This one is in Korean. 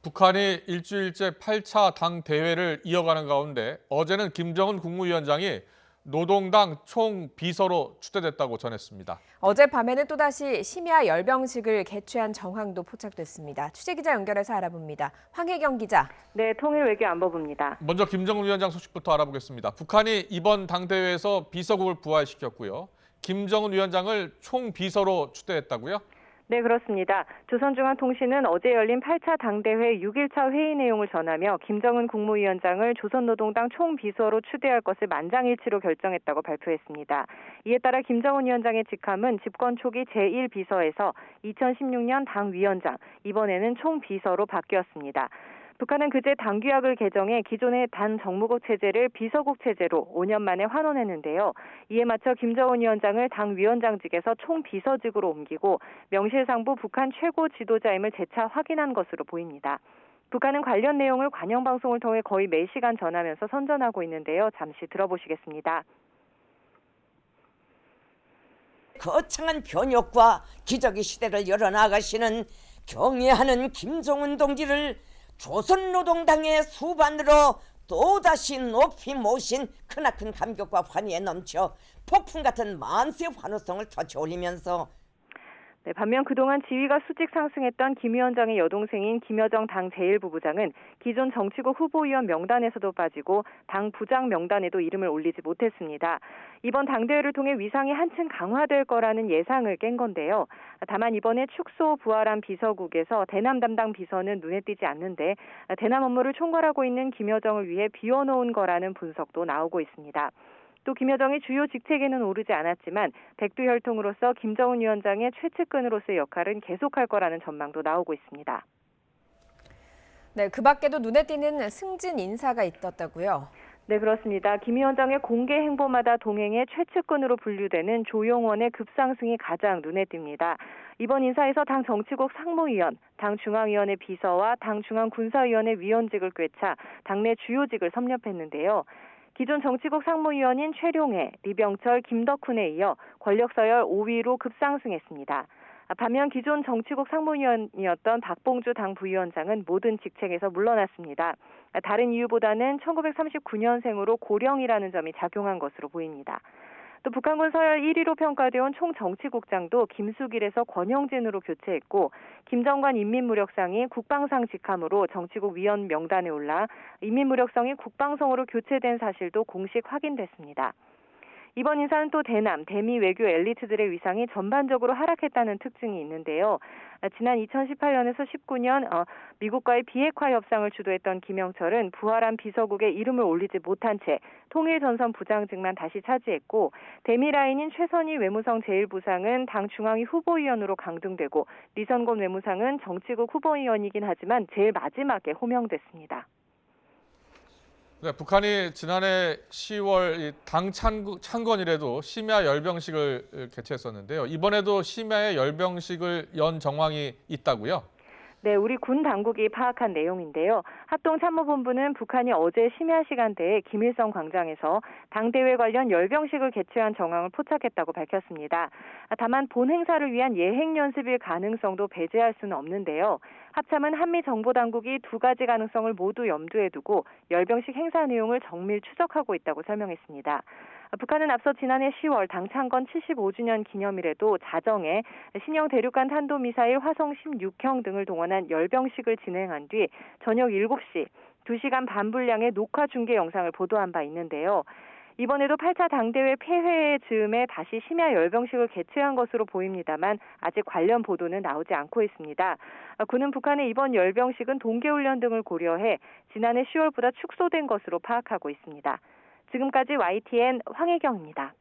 북한이 일주일째 8차 당 대회를 이어가는 가운데 어제는 김정은 국무위원장이 노동당 총비서로 추대됐다고 전했습니다. 어젯밤에는 또다시 심야 열병식을 개최한 정황도 포착됐습니다. 취재기자 연결해서 알아봅니다. 황혜경 기자. 네, 통일외교안보부입니다. 먼저 김정은 위원장 소식부터 알아보겠습니다. 북한이 이번 당대회에서 비서국을 부활시켰고요. 김정은 위원장을 총비서로 추대했다고요? 네, 그렇습니다. 조선중앙통신은 어제 열린 8차 당대회 6일차 회의 내용을 전하며 김정은 국무위원장을 조선노동당 총비서로 추대할 것을 만장일치로 결정했다고 발표했습니다. 이에 따라 김정은 위원장의 직함은 집권 초기 제1비서에서 2016년 당위원장, 이번에는 총비서로 바뀌었습니다. 북한은 그제 당규약을 개정해 기존의 단 정무국 체제를 비서국 체제로 5년 만에 환원했는데요. 이에 맞춰 김정은 위원장을 당위원장직에서 총비서직으로 옮기고 명실상부 북한 최고 지도자임을 재차 확인한 것으로 보입니다. 북한은 관련 내용을 관영방송을 통해 거의 매시간 전하면서 선전하고 있는데요. 잠시 들어보시겠습니다. 거창한 변혁과 기적의 시대를 열어나가시는 경애하는 김정은 동지를 조선노동당의 수반으로 또다시 높이 모신 크나큰 감격과 환희에 넘쳐 폭풍 같은 만세 환호성을 터쳐올리면서 반면 그동안 지위가 수직 상승했던 김 위원장의 여동생인 김여정 당 제1부부장은 기존 정치국 후보위원 명단에서도 빠지고 당 부장 명단에도 이름을 올리지 못했습니다. 이번 당대회를 통해 위상이 한층 강화될 거라는 예상을 깬 건데요. 다만 이번에 축소 부활한 비서국에서 대남 담당 비서는 눈에 띄지 않는데 대남 업무를 총괄하고 있는 김여정을 위해 비워놓은 거라는 분석도 나오고 있습니다. 또 김여정이 주요 직책에는 오르지 않았지만 백두혈통으로서 김정은 위원장의 최측근으로서의 역할은 계속할 거라는 전망도 나오고 있습니다. 네, 그 밖에도 눈에 띄는 승진 인사가 있었다고요? 네, 그렇습니다. 김 위원장의 공개 행보마다 동행의 최측근으로 분류되는 조용원의 급상승이 가장 눈에 띕니다. 이번 인사에서 당 정치국 상무위원, 당 중앙위원회 비서와 당 중앙군사위원회 위원직을 꿰차 당내 주요직을 섭렵했는데요. 기존 정치국 상무위원인 최룡해, 리병철, 김덕훈에 이어 권력 서열 5위로 급상승했습니다. 반면 기존 정치국 상무위원이었던 박봉주 당 부위원장은 모든 직책에서 물러났습니다. 다른 이유보다는 1939년생으로 고령이라는 점이 작용한 것으로 보입니다. 또 북한군 서열 1위로 평가되온 총정치국장도 김수길에서 권영진으로 교체했고 김정관 인민무력상이 국방상 직함으로 정치국 위원 명단에 올라 인민무력성이 국방성으로 교체된 사실도 공식 확인됐습니다. 이번 인사는 또 대남, 대미 외교 엘리트들의 위상이 전반적으로 하락했다는 특징이 있는데요. 지난 2018년에서 19년 미국과의 비핵화 협상을 주도했던 김영철은 부활한 비서국에 이름을 올리지 못한 채 통일전선 부장직만 다시 차지했고 대미 라인인 최선희 외무성 제1부상은 당 중앙위 후보위원으로 강등되고 리선곤 외무상은 정치국 후보위원이긴 하지만 제일 마지막에 호명됐습니다. 네, 북한이 지난해 10월 당 창건이라도 심야 열병식을 개최했었는데요. 이번에도 심야의 열병식을 연 정황이 있다고요? 네, 우리 군 당국이 파악한 내용인데요. 합동참모본부는 북한이 어제 심야 시간대에 김일성 광장에서 당대회 관련 열병식을 개최한 정황을 포착했다고 밝혔습니다. 다만 본 행사를 위한 예행 연습일 가능성도 배제할 수는 없는데요. 합참은 한미 정보당국이 두 가지 가능성을 모두 염두에 두고 열병식 행사 내용을 정밀 추적하고 있다고 설명했습니다. 북한은 앞서 지난해 10월 당 창건 75주년 기념일에도 자정에 신형 대륙간 탄도미사일 화성 16형 등을 동원한 열병식을 진행한 뒤 저녁 7시 2시간 반 분량의 녹화 중계 영상을 보도한 바 있는데요. 이번에도 8차 당대회 폐회의 즈음에 다시 심야 열병식을 개최한 것으로 보입니다만 아직 관련 보도는 나오지 않고 있습니다. 군은 북한의 이번 열병식은 동계훈련 등을 고려해 지난해 10월보다 축소된 것으로 파악하고 있습니다. 지금까지 YTN 황혜경입니다.